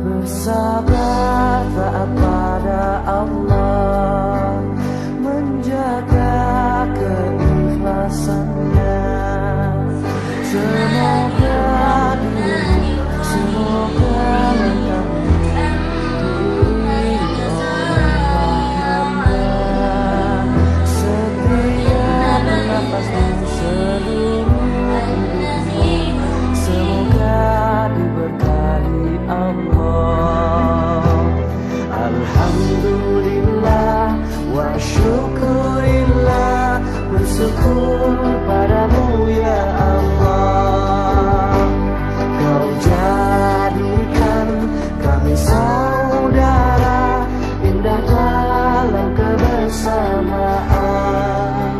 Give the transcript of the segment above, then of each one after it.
Bersabar taat pada Allah, menjaga keikhlasannya. Semoga dirimu, semoga lengkapmu diberi rahmatnya. Setiap nafasmu seluruh hidupmu, semoga diberkahi Allah. Alhamdulillah wa syukurillah, bersyukur padamu ya Allah. Kau jadikan kami saudara, indah dalam kebersamaan.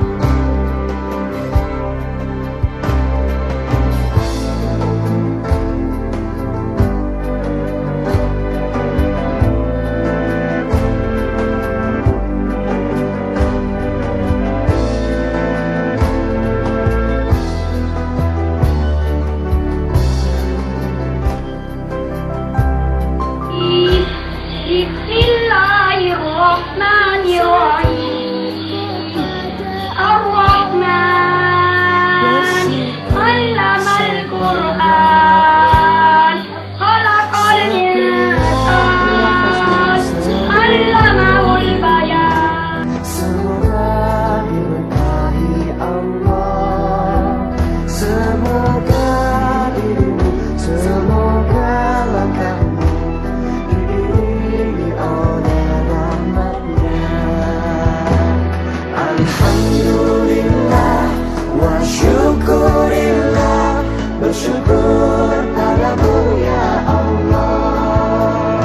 Bersyukur padamu ya Allah.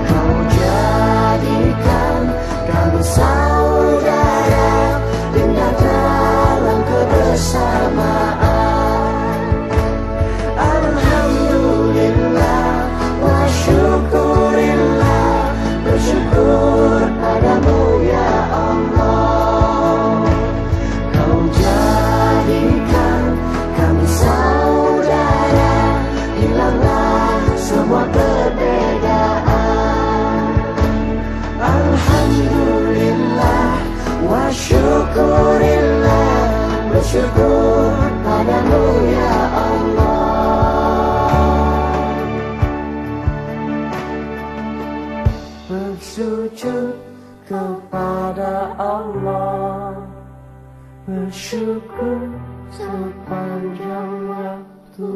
Kau jadikan kami saudara, indah dalam kebersamaan. Alhamdulillah wa syukurillah, bersyukur padamu ya Allah. Kau jadikan kami saudara, hilanglah semua perbedaan. Alhamdulillah wa syukurillah, bersyukur padamu ya Allah. Bersujud kepada Allah, bersyukur sepanjang waktu.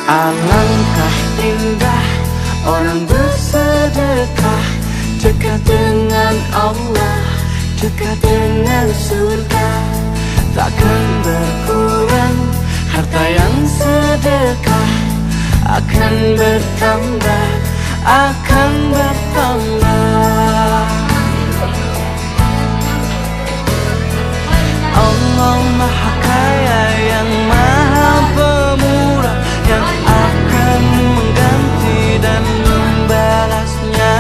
Alangkah indah orang bersedekah, dekat dengan Allah, dekat dengan surga. Takkan berkurang harta yang sedekah, akan bertambah, akan bertambah. Allah Maha Kaya yang Maha Pemurah, yang akan mengganti dan membalasnya.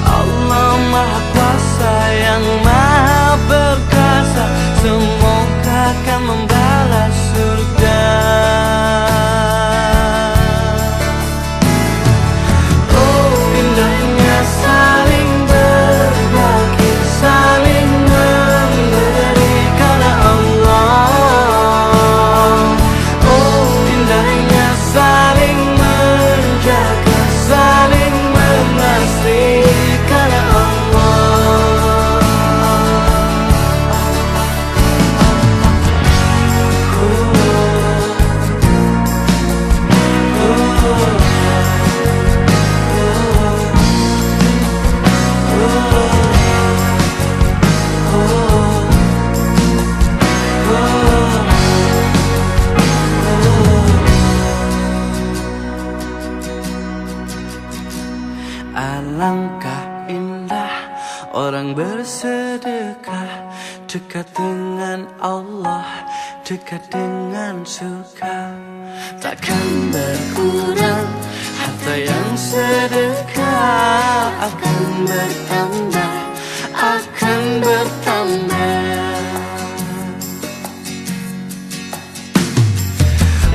Allah Maha Kuasa yang Maha Perkasa, semoga akan membalas surga. Oh, indah Alangkah indah orang bersedekah, dekat dengan Allah, dekat dengan surga. Takkan berkurang harta yang sedekah, akan bertambah, akan bertambah.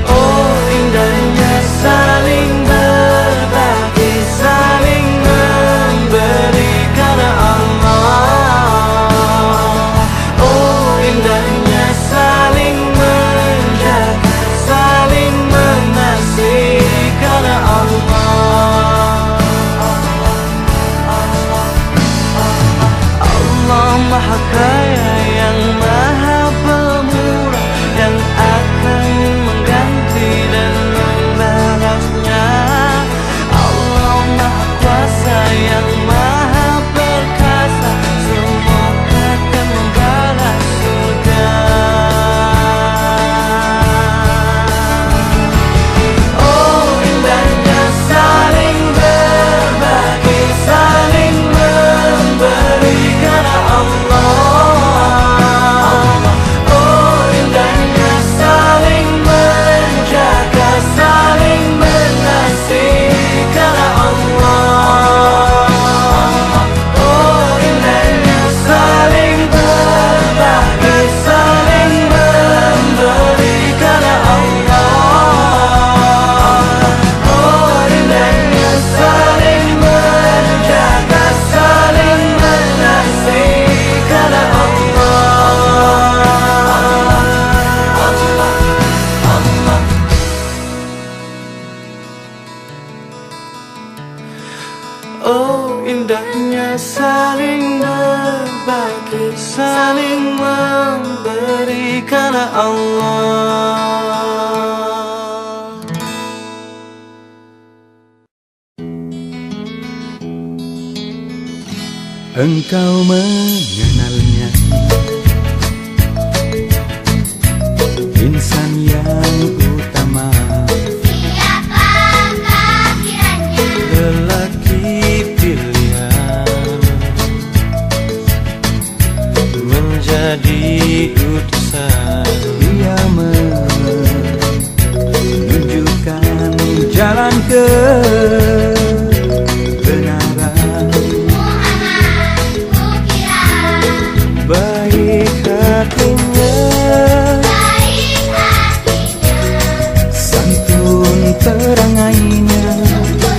Oh indahnya saling berbagi, saling memberi karena Allah. Oh indahnya saling menjaga, saling mengasihi karena Allah. Allah Maha Kaya yang Maha Pemurah, yang akan mengganti dan membalasnya. Allah Maha Kuasa yang Maha Perkasa, semua akan membalas surga. Oh indahnya saling berbagi, saling memberi karena Allah. Oh indahnya saling menjaga, saling mengasihi karena Allah. Oh indahnya saling berbagi, saling memberi karena Allah. Oh indahnya saling menjaga, saling mengasihi karena Allah. Oh indahnya saling berbagi, saling memberi karena Allah. Engkau mengenalnya, insan yang utama, Siapakah kiranya lelaki pilihan, menjadi utusan. dia menunjukkan jalan kebenaran. Muhammad kukira Baik hatinya, baik hatinya, santun terangainya,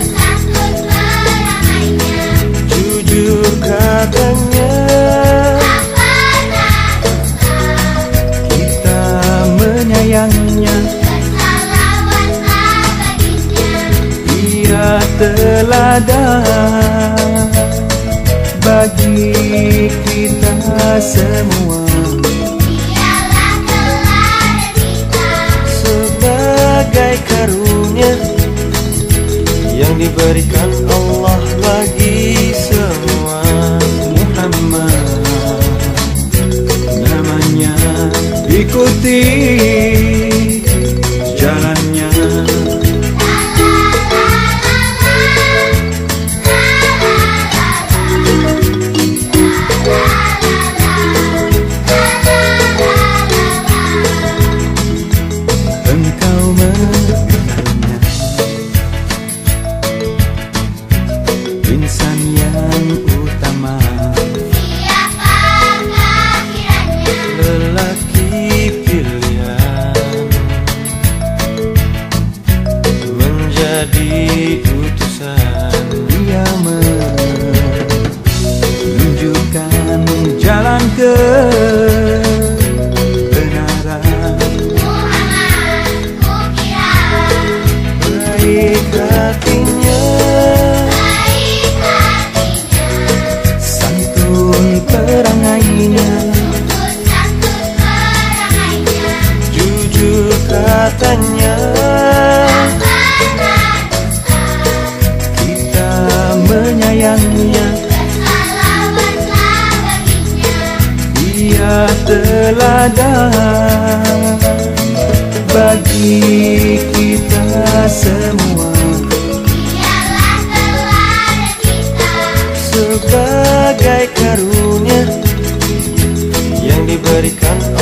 santun perangainya, jujur katanya, tak pernah dusta, kita menyayangnya. bersalawatlah baginya. Ia teladan bagi kita semua, Dialah teladan kita, Sebagai karunia yang diberikan Allah bagi semua. Muhammad namanya, ikuti jalannya. Engkau mengenalnya, insan yang utama, Siapakah kiranya Lelaki pilihan, menjadi utusan. dia menunjukkan jalan kebenaran. Muhammad kukira Baik hatinya, baik hatinya, santun perangainya, santun perangainya, Jujur katanya, tak pernah dusta, kita menyayangnya. bersalawatlah baginya. Dia teladan bagi kita semua. Dialah teladan kita, sebagai karunia yang diberikan